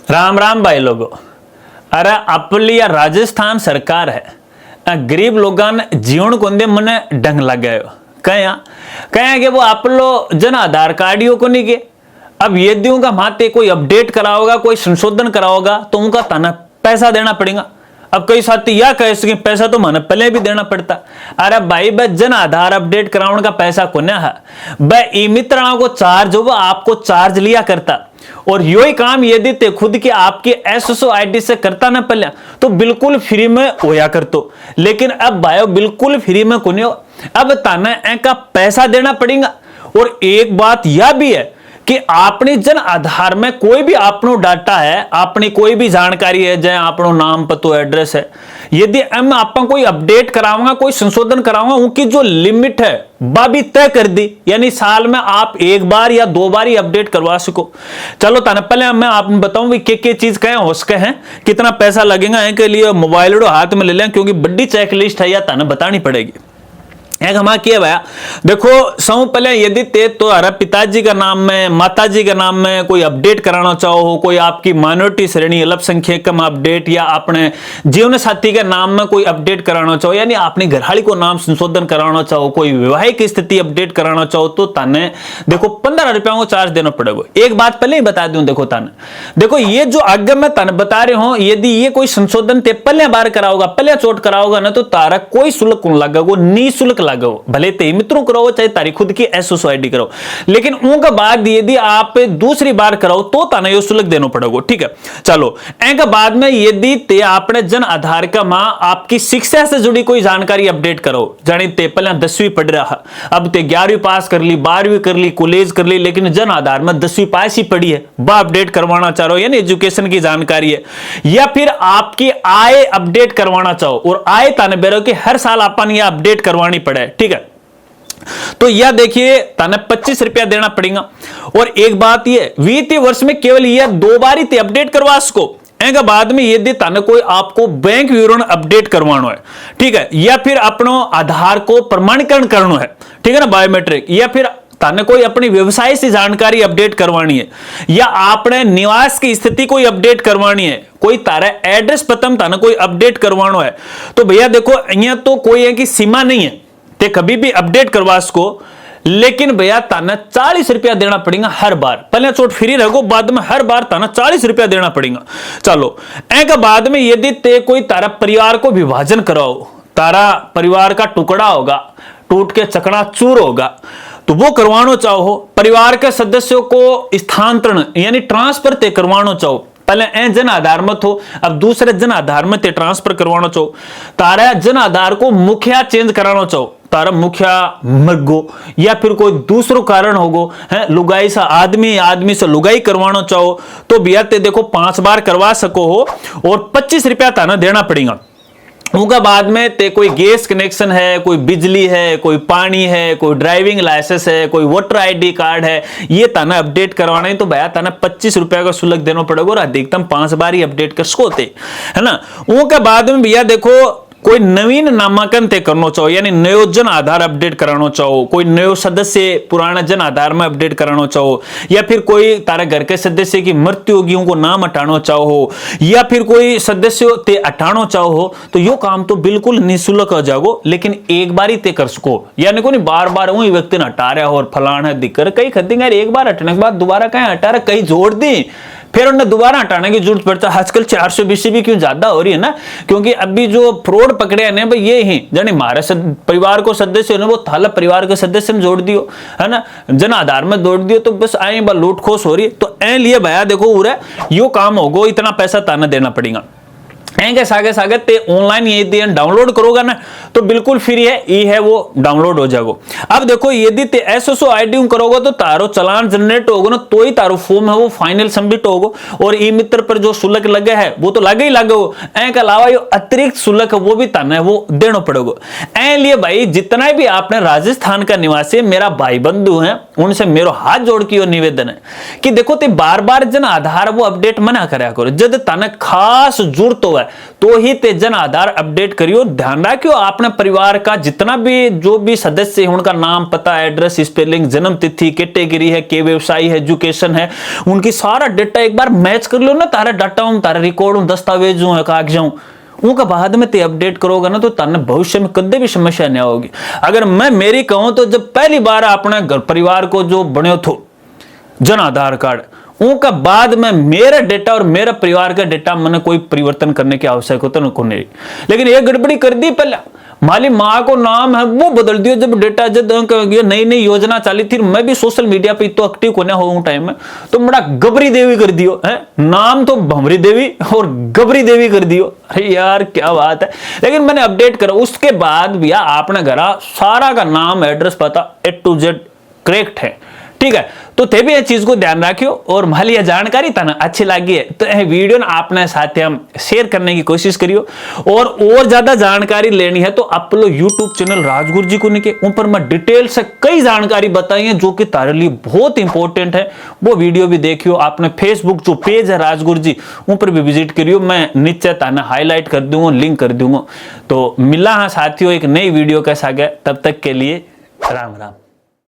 राम राम भाई लोगों। अरे अपली या राजस्थान सरकार है गरीब लोगों ने जीवन को मने ढंग लगे कया कि वो आप लो जन आधार कार्डियो को नहीं के अब ये दियों का माते कोई अपडेट कराओगा कोई संशोधन कराओगा तो उनका ताना पैसा देना पड़ेगा। अब कई साथी या कह सके पैसा तो मन पहले भी देना पड़ता। अरे भाई बस जन आधार अपडेट कराने का पैसा को ना है भाई ई मित्रों को चार्ज हो आपको चार्ज लिया करता और यो ही काम यदि ते खुद की आपकी एसएसओ आईडी से करता ना पहले तो बिल्कुल फ्री में होया करतो। लेकिन अब भाई बिल्कुल फ्री में को नहीं हो अब ताना का पैसा देना पड़ेगा। और एक बात यह भी है कि आपने जन आधार में कोई भी आपनो डाटा है अपनी कोई भी जानकारी है जैसे आपनो नाम पतो एड्रेस है यदि हम आप कोई अपडेट कराऊंगा कोई संशोधन कराऊंगा उनकी जो लिमिट है वह भी तय कर दी यानी साल में आप एक बार या दो बार ही अपडेट करवा सको। चलो ताना पहले मैं आपको बताऊं कि चीज कहें हो सके हैं कितना पैसा लगेगा इनके लिए मोबाइल हाथ में ले लें क्योंकि बड़ी चेकलिस्ट है या ताना बतानी पड़ेगी। एक हमारा किया भैया देखो सब पहले यदि ते तो अरे पिताजी का नाम में माताजी का नाम में कोई अपडेट कराना चाहो कोई आपकी माइनॉरिटी श्रेणी अल्पसंख्यक में अपडेट या अपने जीवन साथी के नाम में कोई अपडेट कराना चाहो यानी अपनी घरवाली को नाम संशोधन कराना चाहो कोई वैवाहिक स्थिति अपडेट कराना चाहो तो ताने देखो 15 रुपया को चार्ज देना पड़ेगा। एक बात पहले ही बता दूं देखो ताने देखो ये जो आगे मैं ताने बता रहे हूं यदि ये कोई संशोधन ते पहले बार कराओगा पहले चोट कराओगा ना तो तारा कोई शुल्क कौन लगेगा निःशुल्क लगो भले ते मित्रों करो चाहे तारी खुद की एसएसओ आईडी करो लेकिन उनका बाद यदि आप दूसरी बार कराओ तो ताना यो शुल्क देना पड़ेगा। ठीक है चलो एक बाद में यदि ते आपने जन आधार का मां आपकी शिक्षा से जुड़ी कोई जानकारी अपडेट करो जानी ते पहले 10वीं पढ़ रहा अब ते 11वीं पास कर ली 12वीं कर ली कॉलेज कर ली लेकिन जन आधार में 10वीं पास ही पढ़ी है वह अपडेट करवाना चाह रहे हो यानी एजुकेशन की जानकारी है या फिर आपकी आय अपडेट करवाना चाहो और आय ताने बेरो कि हर साल अपन ये अपडेट करवानी पड़े। ठीक है तो यह देखिए ताने 25 रुपया देना पड़ेगा। और एक बात ये वित्तीय वर्ष में केवल यह 2 बार ही अपडेट करवा सको एक बाद में यदि ताने कोई आपको बैंक विवरण अपडेट करवाना है ठीक है या फिर अपनो आधार को प्रमाणीकरण करना है ठीक है ना बायोमेट्रिक या फिर ताने कोई अपनी व्यवसाय से जानकारी अपडेट करवानी है या आपने निवास की स्थिति कोई अपडेट करवानी है कोई तारा एड्रेस पता ताने कोई अपडेट करवाना है तो भैया देखो यहाँ तो कोई है कि सीमा नहीं है ते कभी भी अपडेट करवा सको लेकिन भैया ताना 40 रुपया देना पड़ेगा हर बार पहले चोट फ्री रहो बाद में हर बार ताना 40 रुपया देना पड़ेगा। चलो एक बाद में यदि ते कोई तारा परिवार को विभाजन कराओ तारा परिवार का टुकड़ा होगा टूट के चकनाचूर होगा तो वो करवाना चाहो परिवार के सदस्यों को स्थानांतरण यानी ट्रांसफर ते करवाना चाहो पहले ए जन आधार में हो अब दूसरे जन आधार में ते ट्रांसफर करवाना चाहो तारा जन आधार को मुखिया चेंज कराना चाहो तारा मुखिया मरगो या फिर कोई दूसरो कारण होगो है लुगाई सा आदमी से लुगाई करवाना चाहो तो भैया ते देखो 5 बार करवा सको हो और 25 रुपया ताना देना पड़ेगा। उनका बाद में ते कोई गैस कनेक्शन है कोई बिजली है कोई पानी है कोई ड्राइविंग लाइसेंस है कोई वोटर आईडी कार्ड है ये ताना अपडेट करवाना है तो भैया ताना 25 रुपया का शुल्क देना पड़ेगा और अधिकतम 5 बार ही अपडेट कर सकोते है ना। उनके बाद में भैया देखो कोई नवीन नामांकन ते करना चाहो यानी नयो जन आधार अपडेट कराना चाहो कोई नयो सदस्य पुराना जन आधार में अपडेट कराना चाहो या फिर कोई तारे घर के सदस्य की मृत्यु होगी उनको नाम हटाना चाहो या फिर कोई सदस्य ते हटाना चाहो तो यो काम तो बिल्कुल निःशुल्क हो जाओ लेकिन एक बार ही ते कर सको यानी को नहीं बार बार वही व्यक्ति ने हटा रहा हो और फलाना दिक्कत कई खत्ती एक बार हटने के बाद दोबारा कहीं हटा रहा कहीं जोड़ दी फिर उन्हें दोबारा हटाने की जरूरत पड़ता है। आजकल 420 भी क्यों ज्यादा हो रही है ना क्योंकि अभी जो फ्रॉड पकड़े हैं भाई ये ही जानी हमारे परिवार को सदस्य वो थाला परिवार के सदस्य में जोड़ दियो है ना जन आधार में जोड़ दियो तो बस आए लूट खोस हो रही है तो ए लिए भैया देखो उरे यो काम होगो इतना पैसा ताना देना पड़ेगा सागे ते ऑनलाइन यदि डाउनलोड करोगा ना तो बिल्कुल फ्री है ये है वो डाउनलोड हो जाएगा। अब देखो यदि ते एसएसओ आईडी करोगे तो तारो चलान जनरेट होगा ना तो ही तारो फॉर्म है वो फाइनल सबमिट होगा और ई मित्र पर जो शुल्क लगे है वो तो लगे ही लगे हो के अलावा जो अतिरिक्त शुल्क वो भी ताना है वो देना पड़ेगा। ए लिए भाई जितना भी आपने राजस्थान का निवासी मेरा भाई बंधु है उनसे मेरा हाथ जोड़ के निवेदन है कि देखो ते बार बार जन आधार वो अपडेट मना करा करो जब ताना खास जरूरत हो है तो ही ते जन आधार अपडेट करियो। ध्यान रखियो अपने परिवार का जितना भी जो भी सदस्य है उनका नाम, पता, एड्रेस, स्पेलिंग, जन्म तिथि, कैटेगरी है, के व्यवसाय है, एजुकेशन है, उनकी सारा डेटा एक बार मैच कर लो ना। तारा डाटा हूं, तारा रिकॉर्ड हूं, दस्तावेज हूं, कागज हूं, उनका बाद में ते अपडेट करोगे ना तो ताने भविष्य में कदे भी समस्या नहीं होगी। अगर मैं मेरी कहूं तो जब पहली बार अपने घर परिवार को जो बने थो जन आधार कार्ड, उनका बाद में मेरा डेटा और मेरा परिवार का डेटा मैंने कोई परिवर्तन करने की आवश्यकता नहीं। लेकिन ये गड़बड़ी कर दी पहले, माली माँ को नाम है वो बदल दियो जब डेटा जब नई नई योजना चाली थी। मैं भी सोशल मीडिया पे तो एक्टिव कोने हो टाइम में, तो बड़ा गबरी देवी कर दियो है, नाम तो भंवरी देवी और गबरी देवी कर दियो। अरे यार क्या बात है। लेकिन मैंने अपडेट करा, उसके बाद भैया आपने घरा सारा का नाम, एड्रेस, पता A to Z करेक्ट है, ठीक है। तो थे भी ये चीज को ध्यान रखियो। और मान लिया जानकारी था ना अच्छी लगी है तो यह वीडियो ना आपने साथ हम शेयर करने की कोशिश करियो। और ज्यादा जानकारी लेनी है तो आप लोग यूट्यूब चैनल राजगुरु जी को निके ऊपर मैं डिटेल से कई जानकारी बताई है जो कि तारे लिए बहुत इंपॉर्टेंट है, वो वीडियो भी देखियो। आपने फेसबुक जो पेज है राजगुरु जी ऊपर भी विजिट करियो, मैं नीचे ताना हाईलाइट कर दूंगा, लिंक कर दूंगा। तो मिला हाँ साथियों एक नई वीडियो के साथ, तब तक के लिए राम राम।